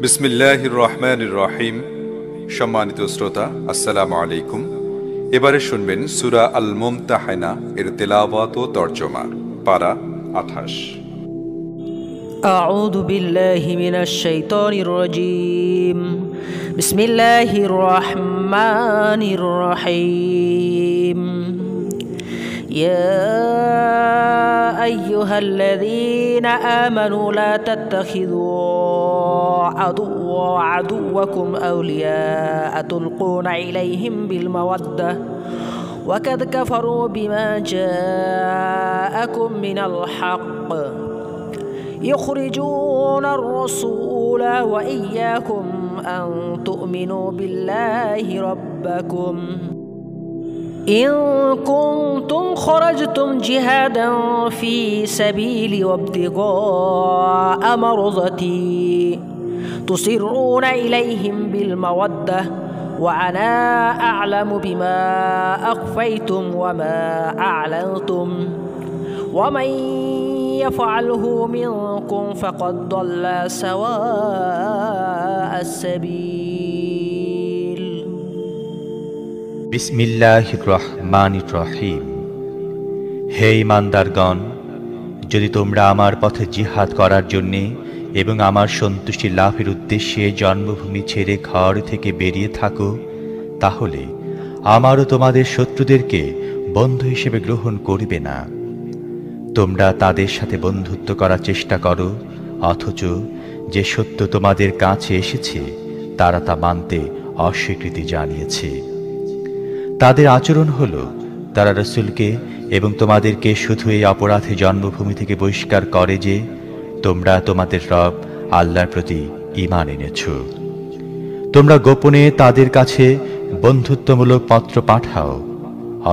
বিসমিল্লাহির রহমানির রহিম। সম্মানিত শ্রোতা, আসসালামু আলাইকুম। এবারে শুনবেন সূরা আল মুমতাহানা এর তেলাওয়াত ও তরজমা। পারা 28। أعوذ بالله من الشيطان الرجيم. بسم الله الرحمن الرحيم. يا أيها الذين آمنوا لا تتخذوا عدوكم أولياء تلقون إليهم بالمودة وقد كفروا بما جاءكم من الحق يخرجون الرسول وإياكم أن تؤمنوا بالله ربكم إن كنتم خرجتم جهادا في سبيلي وابتغاء مرضتي تسرون إليهم بالمودة وأنا أعلم بما أخفيتم وما أعلنتم ومن يفعله منكم فقد ضل سواء السبيل. বিসমিল্লাহির রহমানির রহিম। হে ঈমানদারগণ, যদি তোমরা আমার পথে জিহাদ করার জন্যে এবং আমার সন্তুষ্টি লাভের উদ্দেশ্যে জন্মভূমি ছেড়ে ঘর থেকে বেরিয়ে থাকো, তাহলে আমারও তোমাদের শত্রুদেরকে বন্ধু হিসেবে গ্রহণ করবে না। তোমরা তাদের সাথে বন্ধুত্ব করার চেষ্টা করো, অথচ যে সত্য তোমাদের কাছে এসেছে তারা তা মানতে অস্বীকৃতি জানিয়েছে। তাদের আচরণ হলো, তারা রাসূলকে এবং তোমাদেরকে শুধু এই অপরাধে জন্মভূমি থেকে বহিষ্কার করে যে তোমরা তোমাদের রব আল্লাহর প্রতি ঈমান এনেছ। তোমরা গোপনে তাদের কাছে বন্ধুত্বমূলক পত্র পাঠাও,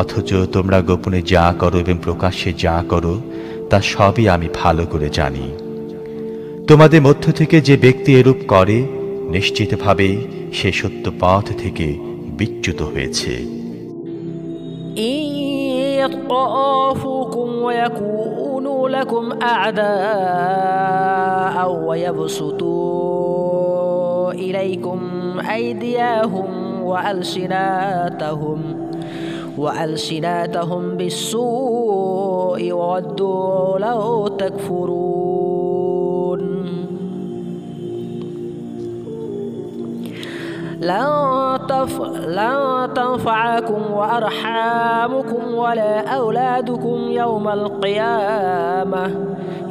অথচ তোমরা গোপনে যা করো এবং প্রকাশ্যে যা করো তা সবই আমি ভালো করে জানি। তোমাদের মধ্য থেকে যে ব্যক্তি এরূপ করে, নিশ্চিতভাবে সে সত্য পথ থেকে বিচ্যুত হয়েছে। إن يطافوكم ويكونوا لكم أعداء ويبسطوا إليكم أيديهم وألسنتهم بالسوء وودوا لو تكفرون لن تنفعكم وأرحامكم ولا أولادكم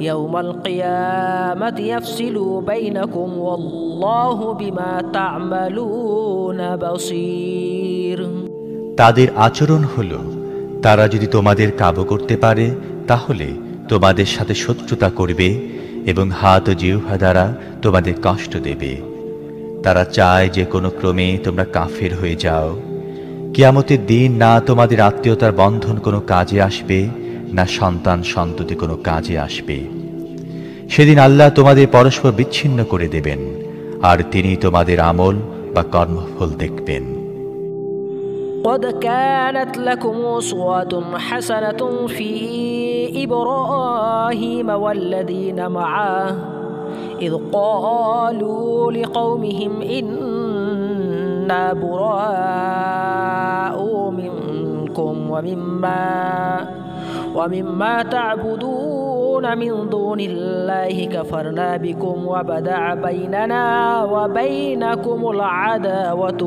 يوم القيامة يفصل بينكم والله بما تعملون بصير. তাদের আচরণ হলো, তারা যদি তোমাদের কাবু করতে পারে তাহলে তোমাদের সাথে শত্রুতা করবে এবং হাত ও জিহ্বা দ্বারা তোমাদের কষ্ট দেবে। তারা চায় যে কোনো ক্রমে তোমরা কাফের হয়ে যাও। কিয়ামতের দিন না তোমাদের আত্মীয়তার বন্ধন কোনো কাজে আসবে, না সন্তান সন্ততি কোনো কাজে আসবে। সেদিন আল্লাহ তোমাদের পরস্পর বিচ্ছিন্ন করে দেবেন, আর তিনি তোমাদের আমল বা কর্মফল দেখবেন। قد كانت لكم أسوة حسنة في إبراهيم والذين معه إذ قالوا لقومهم إنا براء منكم ومما تعبدون من دون الله كفرنا بكم وبدأ بيننا وبينكم العداوة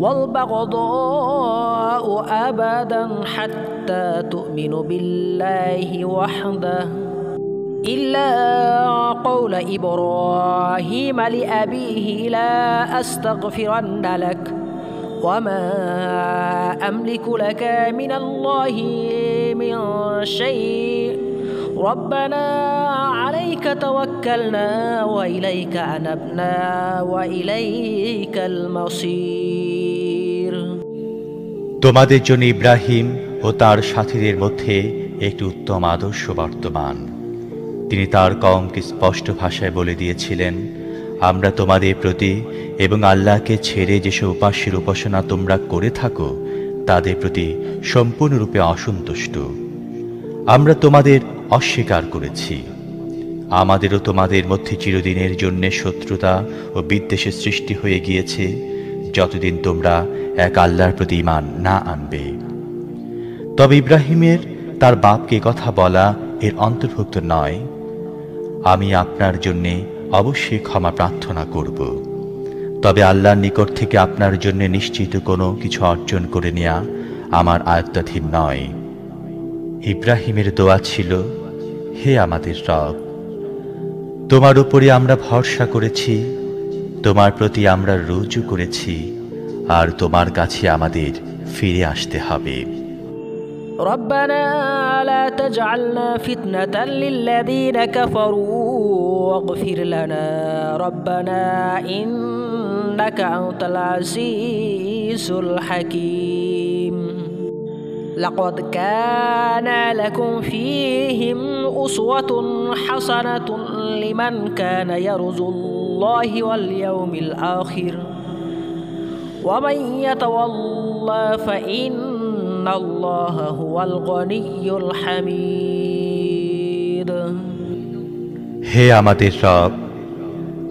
والبغضاء أبدا حتى تؤمنوا بالله وحده إلا قول إبراهيم لأبيه لا أستغفرن لك وما أملك لك من الله من شيء ربنا عليك توكلنا وإليك أنبنا وإليك المصير. তোমাদের জন্য ইব্রাহিম ও তার সাথীদের মধ্যে একটি উত্তম আদর্শ বর্তমান। তিনি তার কওমকে স্পষ্ট ভাষায় বলে দিয়েছিলেন, আমরা তোমাদের প্রতি এবং আল্লাহকে ছেড়ে যেসব উপাস্যের উপাসনা তোমরা করে থাকো তাদের প্রতি সম্পূর্ণরূপে অসন্তুষ্ট। আমরা তোমাদের অস্বীকার করেছি। আমাদেরও তোমাদের মধ্যে চিরদিনের জন্য শত্রুতা ও বিদ্বেষের সৃষ্টি হয়ে গিয়েছে, যতদিন তোমরা এক আল্লাহর প্রতি ঈমান না আনবে। তবে ইব্রাহিমের তার বাপকে কথা বলা এর অন্তর্ভুক্ত নয়। আমি আপনার জন্যে অবশ্যই ক্ষমা প্রার্থনা করব, তবে আল্লাহর নিকট থেকে আপনার জন্য নিশ্চিত কোনো কিছু অর্জন করে নেওয়া আমার আয়ত্তাধীন নয়। ইব্রাহিমের দোয়া ছিল, হে আমাদের রব, তোমার উপরে আমরা ভরসা করেছি, তোমার প্রতি আমরা রুজু করেছি, আর তোমার কাছে আমাদের ফিরে আসতে হবে। ربنا لا تجعلنا فتنة للذين كفروا واغفر لنا ربنا إنك أنت العزيز الحكيم لقد كان لكم فيهم أسوة حسنة لمن كان يرجو الله واليوم الآخر ومن يتولى فإن আল্লাহ হুয়াল গনিয়্যুল হামিদ। হে আমাদের রব,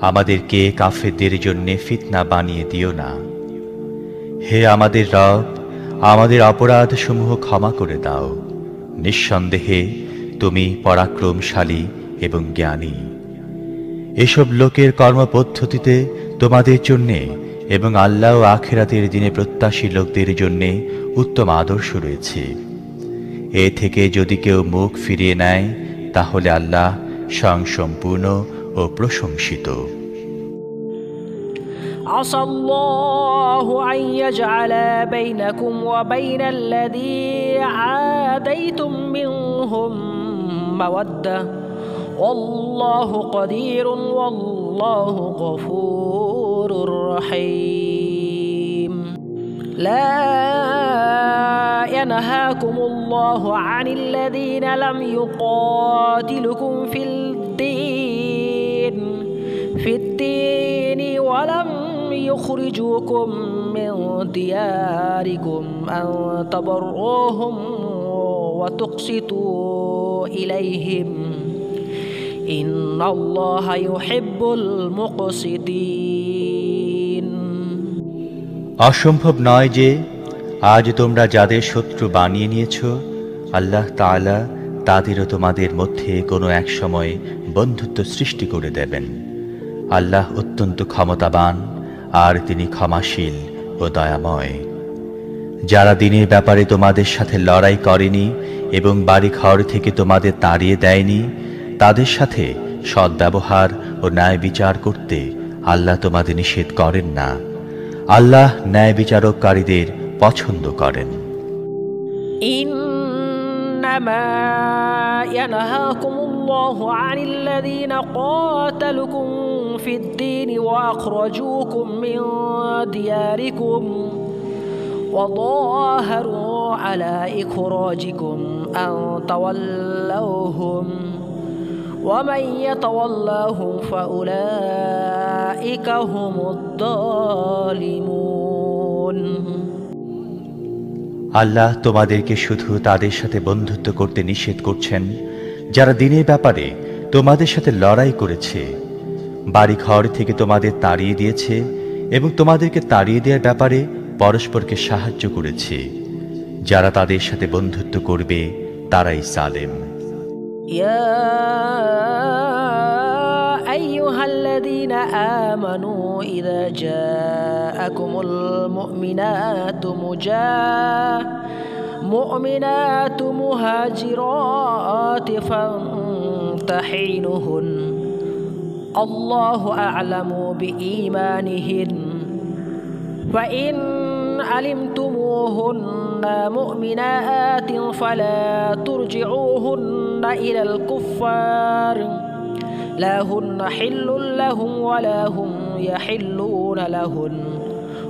আমাদেরকে কাফেরদের জন্য ফিতনা বানিয়ে দিও না। হে আমাদের রব, আমাদের অপরাধসমূহ ক্ষমা করে দাও। নিঃসন্দেহে তুমি পরাক্রমশালী এবং জ্ঞানী। এসব লোকের কর্মপদ্ধতিতে তোমাদের জন্যে এবং আল্লাহ ও আখিরাতের দিনে প্রত্যাশী লোকদের জন্যে উত্তম আদর্শ রয়েছে। এ থেকে যদি কেউ মুখ ফিরিয়ে নেয়, তাহলে আল্লাহ স্বয়ংসম্পূর্ণ ও প্রশংসিত। আসাল্লাহু আন ইয়াজআলা বাইনাকুম ওয়া বাইনাল্লাযী আদাইতুম মিনহুম মাওয়াদ্দাহ ওয়াল্লাহু কাদিরুন ওয়াল্লাহু গফুরুর রহিম। لا ينهاكم الله عن الذين لم يقاتلكم في الدين ولم يخرجوكم من دياركم أن تبروهم وتقسطوا إليهم إن الله يحب المقسطين। অসম্ভব নয় যে আজ তোমরা যাদের শত্রু বানিয়ে নিয়েছ, আল্লাহ তাআলা তাদেরও তোমাদের মধ্যে কোনো এক সময় বন্ধুত্ব সৃষ্টি করে দেবেন। আল্লাহ অত্যন্ত ক্ষমতাবান, আর তিনি ক্ষমাশীল ও দয়াময়। যারা দিনের ব্যাপারে তোমাদের সাথে লড়াই করেনি এবং বাড়িঘর থেকে তোমাদের তাড়িয়ে দেয়নি, তাদের সাথে সদ্ব্যবহার ও ন্যায় বিচার করতে আল্লাহ তোমাদের নিষেধ করেন না। আল্লাহ ন্যায় বিচারককারীদের পছন্দ করেন। ইন্নামা ইয়ানহাকুমুল্লাহু আনিল্লাযীনা ক্বাতালুকুম ফিদ-দীনি ওয়া আখরাজুকুম মিন দিয়ারিকুম ওয়া যাহারু আলা ইখরাজিকুম আন তাওয়াল্লাউহুম ومن يتولهم فأولئك هم الظالمون। আল্লাহ তোমাদেরকে শুধু তাদের সাথে বন্ধুত্ব করতে নিষেধ করছেন যারা দিনের ব্যাপারে তোমাদের সাথে লড়াই করেছে, বাড়িঘর থেকে তোমাদের তাড়িয়ে দিয়েছে এবং তোমাদেরকে তাড়িয়ে দেওয়ার ব্যাপারে পরস্পরকে সাহায্য করেছে। যারা তাদের সাথে বন্ধুত্ব করবে তারাই জালেম। يا أيها الذين آمنوا إذا جاءكم المؤمنات مهاجرات فامتحنوهن الله أعلم بإيمانهن فإن علمتموهن مؤمنات فلا ترجعوهن إلى الكفار لا هن حل لهم ولا هم يحلون لهن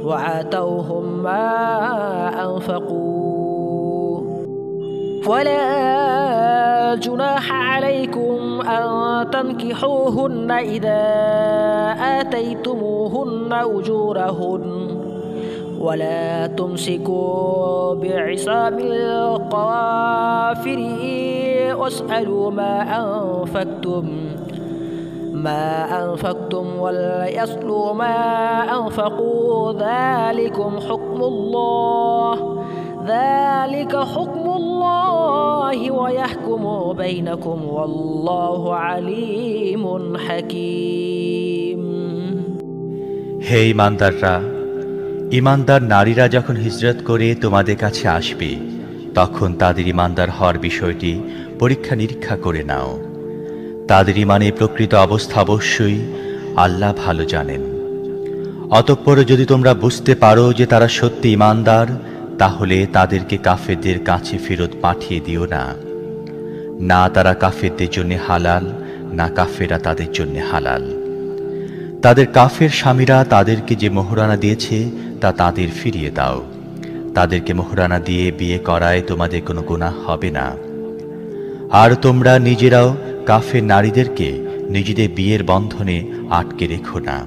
وآتوهم ما أنفقوا ولا جناح عليكم أن تنكحوهن إذا آتيتموهن أجورهن ولا تمسكوا بعصام القوافر واسألوا ما أنفقتم ما أنفقتم وليصلوا ما أنفقوا ذلكم حكم الله ويحكم بينكم والله عليم حكيم। হে ঈমানদাররা, ঈমানদার নারীরা যখন হিজরত করে তোমাদের কাছে আসবে তখন তাদের ঈমানদার হওয়ার বিষয়টি পরীক্ষা নিরীক্ষা করে নাও। তাদের ঈমানের প্রকৃত অবস্থা অবশ্যই আল্লাহ ভালো জানেন। অতঃপর যদি তোমরা বুঝতে পারো যে তারা সত্যি ঈমানদার, তাহলে তাদেরকে কাফেরদের কাছে ফেরত পাঠিয়ে দিও না। না তারা কাফেরদের জন্য হালাল, না কাফেররা তাদের জন্য হালাল। তাদের কাফের স্বামীরা তাদেরকে যে মোহরানা দিয়েছে তা তাদের ফিরিয়ে দাও। তাদেরকে মোহরানা দিয়ে বিয়ে করায় তোমাদের কোনো গুনাহ হবে না। আর তোমরা নিজেরাও কাফের নারীদেরকে নিজেদের বিয়ের বন্ধনে আটকে রেখো না।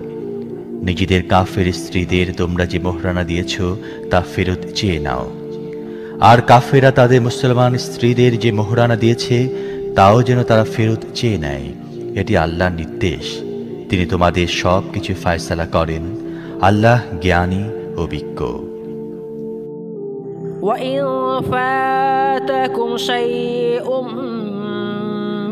নিজেদের কাফের স্ত্রীদের তোমরা যে মোহরানা দিয়েছ তা ফেরত চেয়ে নাও। আর কাফেরা তাদের মুসলমান স্ত্রীদের যে মোহরানা দিয়েছে তাও যেন তারা ফেরত চেয়ে নেয়। এটি আল্লাহর নির্দেশ। তিনি তোমাদের সব কিছু ফয়সালা করেন। আল্লাহ জ্ঞানী ও বিজ্ঞ। وإن فاتكم شيء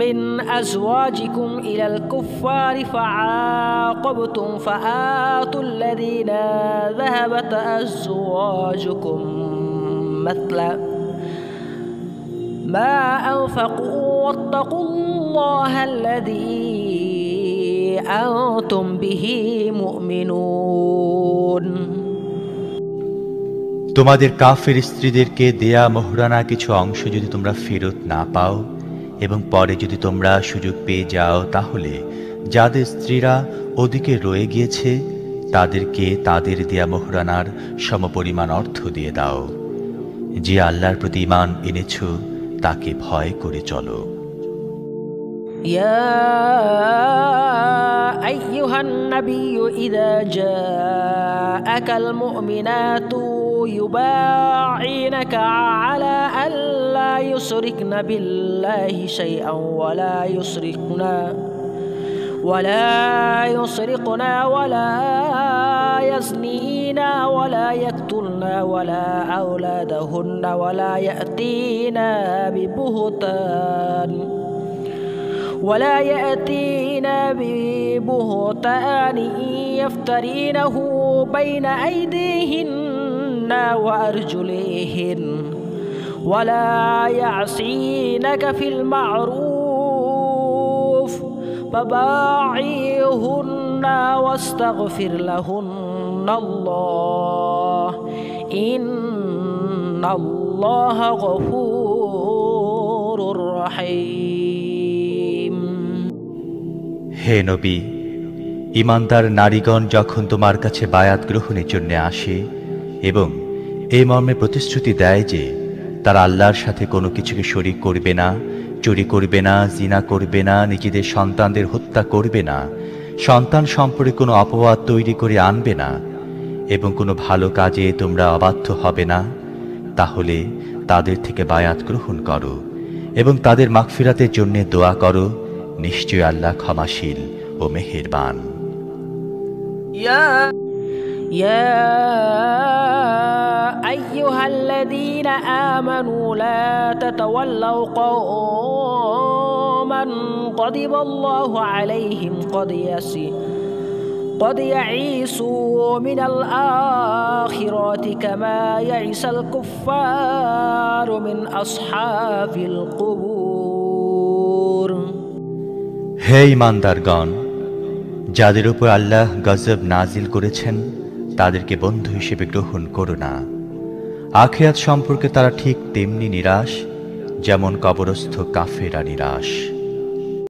من أزواجكم إلى الكفار فعاقبتم فآتوا الذين ذهبت أزواجكم مثل ما أنفقوا واتقوا الله الذي أنتم به مؤمنون। তোমাদের কাফের স্ত্রীদেরকে দেয়া মোহরানা কিছু অংশ যদি তোমরা ফেরত না পাও এবং পরে যদি তোমরা সুযোগ পেয়ে যাও, তাহলে যাদের স্ত্রীরা ওদিকে রয়ে গিয়েছে তাদেরকে তাদের দেয়া মোহরানার সমপরিমাণ অর্থ দিয়ে দাও। যে আল্লাহর প্রতি ঈমান এনেছ তাকে ভয় করে চলো। يا أيها النبي إذا جاءك المؤمنات يبايعنك على أن لا يشركن بالله شيئا ولا يسرقن ولا يزنين ولا يقتلن ولا أولادهن ولا يأتين ببهتان يفترينه بين أيديهن وأرجلهن ولا يعصينك في المعروف فبايعهن واستغفر لهن الله إن الله غفور رحيم। হে নবী, ঈমানদার নারীগণ যখন তোমার কাছে বায়াত গ্রহণের জন্য আসে এবং এই মর্মে প্রতিশ্রুতি দেয় যে তারা আল্লাহর সাথে কোনো কিছুকে শরীক করবে না, চুরি করবে না, জিনা করবে না, নিজেদের সন্তানদের হত্যা করবে না, সন্তান সম্পর্কে কোনো অপবাদ তৈরি করে আনবে না এবং কোনো ভালো কাজে তোমরা অবাধ্য হবে না, তাহলে তাদের থেকে বায়াত গ্রহণ করো এবং তাদের মাগফিরাতের জন্য দোয়া করো। নিশ্চয় আল্লাহ ক্ষমাশীল ও মেহেরবান। يا أيها الذين آمنوا لا تتولوا قوما غضب الله عليهم قد يئسوا من الآخرة كما يئس الكفار من أصحاب القبور। হে ঈমানদারগণ, যাদের উপর আল্লাহ গজব নাজিল করেছেন তাদেরকে বন্ধু হিসেবে গ্রহণ করো না। আখিরাত সম্পর্কে তারা ঠিক তেমনি নিরাশ যেমন কবরস্থ কাফেররা নিরাশ।